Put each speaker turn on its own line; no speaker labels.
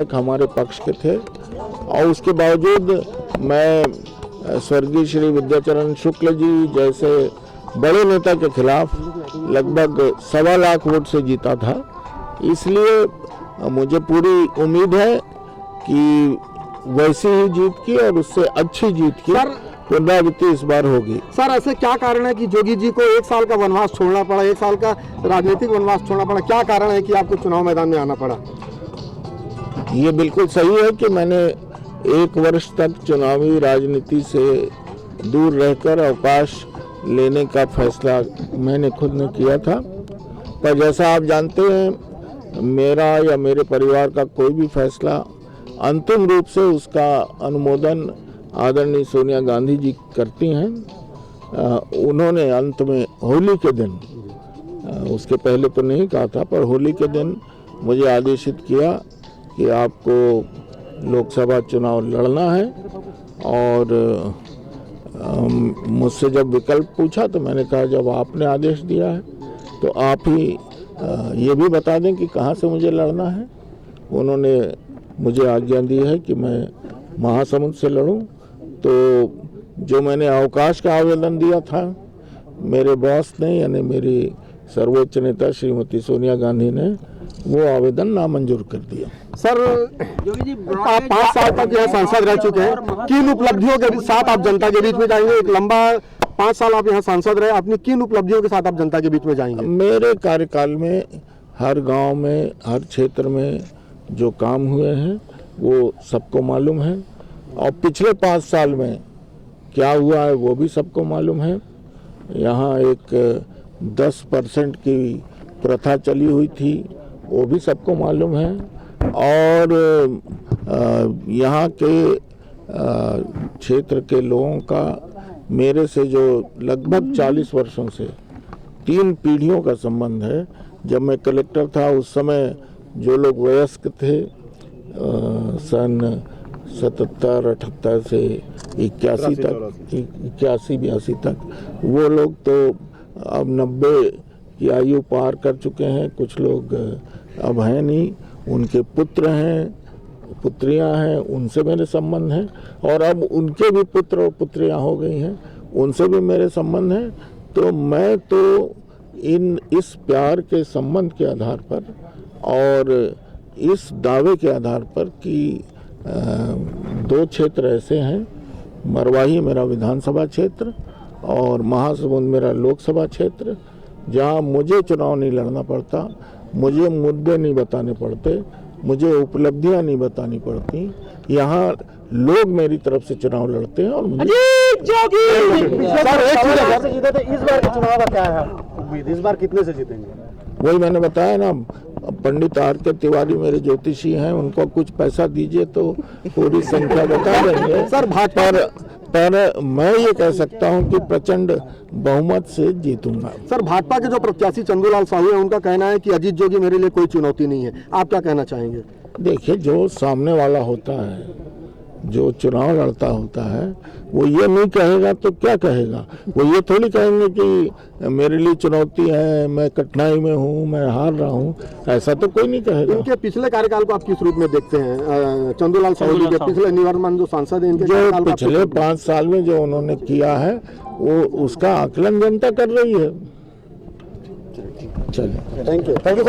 हमारे पक्ष के थे और उसके बावजूद मैं स्वर्गीय श्री विद्याचरण शुक्ल जी जैसे बड़े नेता के खिलाफ लगभग 1.25 लाख वोट से जीता था। इसलिए मुझे पूरी उम्मीद है कि वैसी ही जीत की और उससे अच्छी जीत की पुनरावृत्ति इस बार होगी।
सर, ऐसे क्या कारण है कि जोगी जी को 1 साल का वनवास छोड़ना पड़ा, 1 साल का राजनीतिक वनवास छोड़ना पड़ा? क्या कारण है कि आपको चुनाव मैदान में आना पड़ा?
ये बिल्कुल सही है कि मैंने 1 वर्ष तक चुनावी राजनीति से दूर रहकर अवकाश लेने का फैसला मैंने खुद ने किया था। पर जैसा आप जानते हैं, मेरा या मेरे परिवार का कोई भी फैसला अंतिम रूप से उसका अनुमोदन आदरणीय सोनिया गांधी जी करती हैं। उन्होंने अंत में होली के दिन, उसके पहले तो नहीं कहा था, पर होली के दिन मुझे आदेशित किया कि आपको लोकसभा चुनाव लड़ना है। और मुझसे जब विकल्प पूछा तो मैंने कहा जब आपने आदेश दिया है तो आप ही ये भी बता दें कि कहाँ से मुझे लड़ना है। उन्होंने मुझे आज्ञा दी है कि मैं महासमुंद से लड़ूं। तो जो मैंने अवकाश का आवेदन दिया था, मेरे बॉस ने यानी मेरी सर्वोच्च नेता श्रीमती सोनिया गांधी ने वो आवेदन नामंजूर कर दिया।
सर, आप 5 साल तक यहाँ सांसद रह चुके हैं, किन उपलब्धियों के साथ आप जनता के बीच में जाएंगे? एक लंबा 5 साल आप यहाँ सांसद रहे, अपनी किन उपलब्धियों के साथ आप जनता के बीच में जाएंगे?
मेरे कार्यकाल में हर गांव में, हर क्षेत्र में जो काम हुए हैं वो सबको मालूम है, और पिछले 5 साल में क्या हुआ है वो भी सबको मालूम है। यहाँ एक 10% की प्रथा चली हुई थी, वो भी सबको मालूम है। और यहाँ के क्षेत्र के लोगों का मेरे से जो लगभग 40 वर्षों से 3 पीढ़ियों का संबंध है। जब मैं कलेक्टर था उस समय जो लोग वयस्क थे, सन 77-78 से 81-82 तक, वो लोग तो अब 90 की आयु पार कर चुके हैं। कुछ लोग अब हैं नहीं, उनके पुत्र हैं, पुत्रियां हैं, उनसे मेरे संबंध हैं। और अब उनके भी पुत्र और पुत्रियां हो गई हैं, उनसे भी मेरे संबंध हैं। तो मैं तो इस प्यार के संबंध के आधार पर और इस दावे के आधार पर कि 2 क्षेत्र ऐसे हैं, मरवाही मेरा विधानसभा क्षेत्र और महासमुंद मेरा लोकसभा क्षेत्र, जहां मुझे चुनाव नहीं लड़ना पड़ता, मुझे मुद्दे नहीं बताने पड़ते, मुझे उपलब्धियां नहीं बतानी पड़ती। यहाँ लोग मेरी तरफ से चुनाव लड़ते हैं और मुझे
इस बार के चुनाव का क्या है उम्मीद? इस बार कितने से जीतेंगे?
वही मैंने बताया ना, पंडित R.K. तिवारी मेरे ज्योतिषी हैं, उनको कुछ पैसा दीजिए तो पूरी संख्या बता देंगे।
सर, भाजपा
पर मैं ये कह सकता हूं कि प्रचंड बहुमत से जीतूंगा।
सर, भाजपा के जो प्रत्याशी चंदूलाल साहू है, उनका कहना है कि अजीत जोगी मेरे लिए कोई चुनौती नहीं है। आप क्या कहना चाहेंगे?
देखिए, जो सामने वाला होता है, जो चुनाव लड़ता होता है, वो ये नहीं कहेगा तो क्या कहेगा? वो ये थोड़ी कहेंगे कि मेरे लिए चुनौती है, मैं कठिनाई में हूँ, मैं हार रहा हूँ, ऐसा तो कोई नहीं कहेगा।
इनके पिछले कार्यकाल को आप किस रूप में देखते हैं? चंदूलाल साहू जी के पिछले निवर्तमान जो सांसद हैं, इनके
जो पिछले 5 साल में जो उन्होंने किया है वो उसका आकलन जनता कर रही है। चलिए,
थैंक यू।